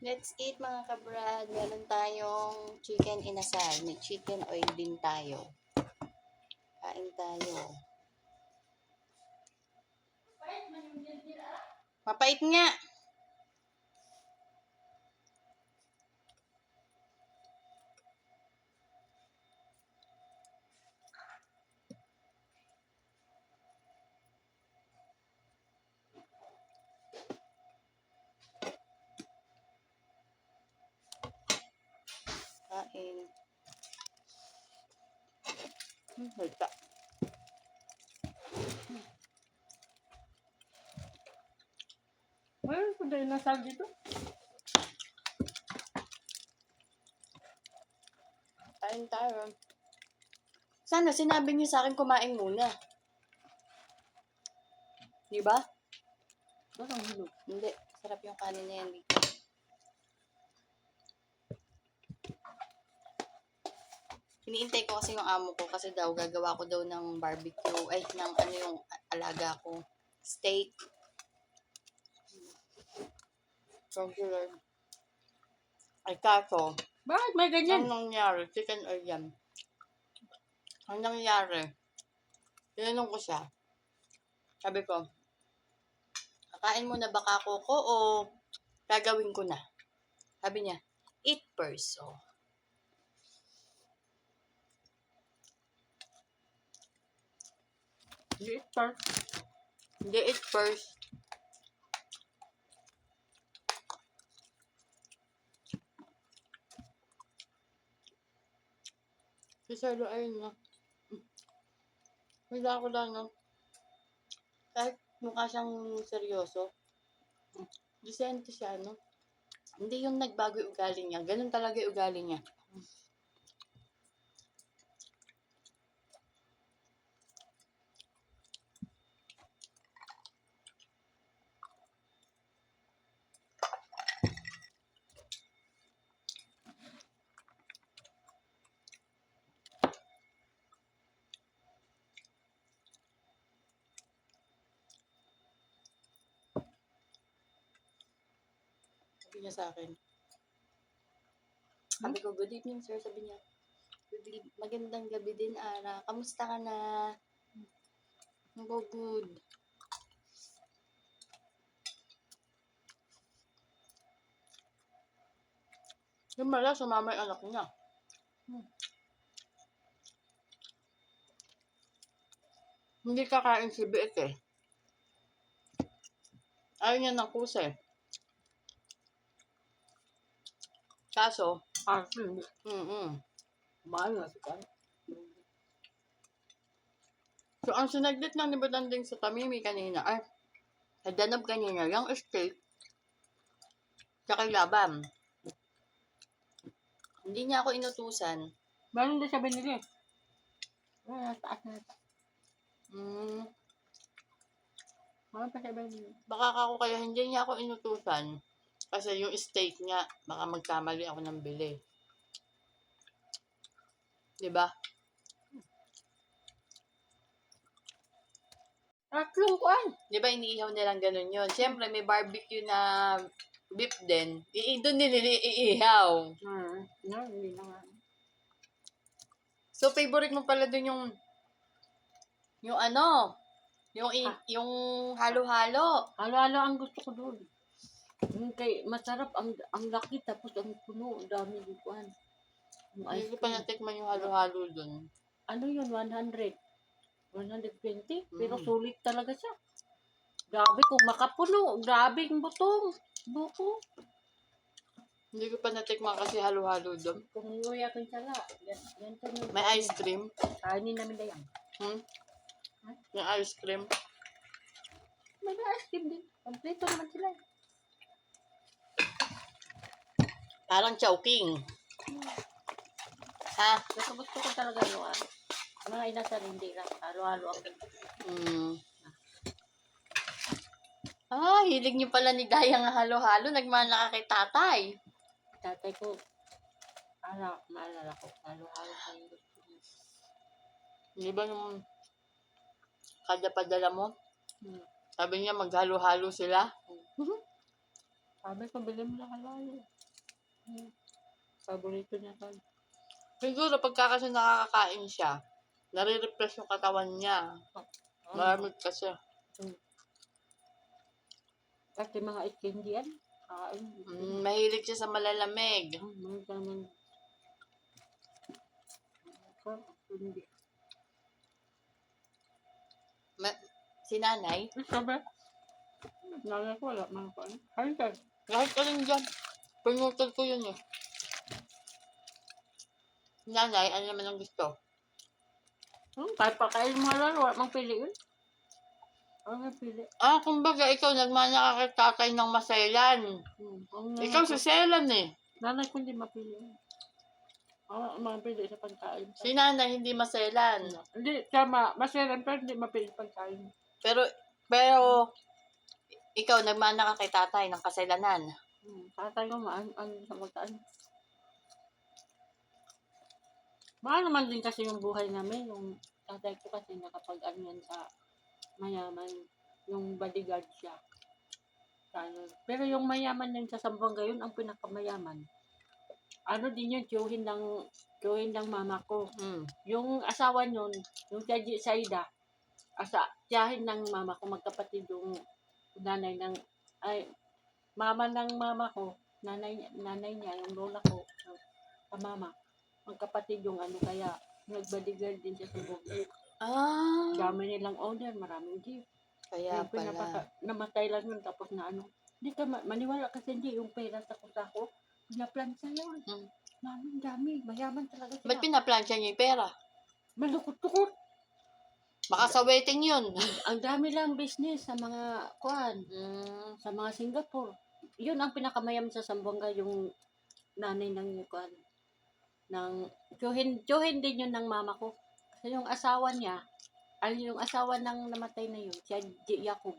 Let's eat mga kabrad. Meron tayong chicken inasal. May chicken oil din tayo. Kain tayo. Mapait nga. Kain. Halta. Mayroon ko dahil nasal dito. Kain tayo. Sana sinabi niyo sa akin kumain muna. Di ba? Parang hulog. Hindi. Sarap yung kanin na yan dito. Iniintay ko kasi yung amo ko kasi daw gagawa ko daw ng barbecue. Ay, ng ano yung alaga ko. Steak. Regular. Ay, kaso, Bakit may ganyan? ang nangyari, chicken oil yan. Ang nangyari, tinanong ko siya. Sabi ko, kakain mo na ba kako ko o gagawin ko na? Sabi niya, eat first. Oh. Eat first. Hindi, eat first. Si Salo, ayun na. Wala ko lang, no? Kahit mukha siyang seryoso. Disente siya, no? Hindi yung nagbago yung ugali niya. Ganun talaga yung ugali niya. Sabi niya sa akin. Sabi ko, good evening, sir. Sabi niya, magandang gabi din, Ara. Kamusta ka na? Ako, good. Yung mala, sumama yung anak niya. Hindi kakain si Biet eh. Ayaw niya ng kusa eh. Kaso, Hindi. Mahal nga si Kan. so ang sinaglit ng nibadanding sa Tamimi kanina, ay, sa Danab kanina, yung steak, tsaka laban. Hindi niya ako inutusan. Meron din siya binili. Taas na ito. Meron pa siya binili. Baka ako kaya hindi niya ako inutusan. Kasi yung steak niya, baka magkamali ako ng bili. Diba? Tatlong kuan. Diba iniihaw nilang ganun yun? Siyempre, may barbecue na beef din. Doon din nila iihaw. No, hindi na nga. So, favorite mo pala dun yung ano, yung halo-halo. Halo-halo ang gusto ko doon. Kay masarap ang laki tapos ang puno, ang dami ng kuan. Hindi ko pa natikman yung halo-halo dun. Ano yun, 100? 120? Pero Mm. sulit talaga siya. Grabe kung makapuno. Grabe yung buko. Hindi ko pa natikman kasi halo-halo dun. Kung nguya ko yung sala. Yan to. May ice cream. Kainin namin na yan. May ice cream. May ice cream din. Kompleto naman sila. Parang chowking. Ha? Gusto ko talaga yung mga inasal hindi lang. Halo-halo ang hilig niyo pala ni Daya nga halo-halo. Nagmana ka kay tatay. tatay ko. Maalala ko. Halo-halo ang gusto niya. Di ba nung kada padala mo? Hmm. Sabi niya maghalo-halo sila. Sabi ko, bili mo na kalayo. Paborito niya to. Siguro pagka kasi nakakakain siya, nare-refresh yung katawan niya. Malamig kasi. Kasi mga ikindi yan. Kain. Mahilig siya sa malalamig. Mga ganun. Hindi. Si nanay, Sabi? Nanay ko wala mga kain. Kain ka. kahit alin dyan, pinutol ko yun eh. Si nanay, ano naman ang gusto? Kahit pa kain mo lang, wala mang pili yun. Wala mang pili. Kumbaga, ikaw nagmana ka kay tatay ng maselan. Ikaw si Selan eh. Nanay ko hindi mapili yun. Mapili sa pagkain. Si nanay hindi maselan. Hindi, tama. Masailan pero hindi mapili pagkain. Pero, ikaw nagmana ka kay tatay ng kaselanan. Tatay ko sa magkaan. Mahal naman din kasi yung buhay namin. Yung tatay ko kasi nakapag-ano yan sa mayaman. Yung bodyguard siya. Pero yung mayaman din sa Zamboanga, yun ang pinakamayaman. Ano din yun, tiyuhin ng mama ko. Yung asawa nun, yung Saida, tiyahin ng mama ko, magkapatid yung mama ng mama ko, nanay niya, yung lola ko, sa mama, magkapatid yung ano, kaya nag-bodyguard din siya sa Zamboanga. Dami nilang owner, maraming jeep. Kaya Yung namatay lang yun, tapos na ano. Hindi ka maniwala kasi hindi yung pera sa kusako. Pinaplansya yun. Dami. Mayaman talaga sila. Ba't pinaplansya niyo yung pera? Malukot-tukot. Baka sa waiting yun. Ang dami lang business sa mga sa mga Singapore. Yun ang pinakamayaman sa Zamboanga, yung nanay ng tiyuhin din yun ng mama ko. Kasi yung asawa niya, yung asawa ng namatay na yun, si Jacob,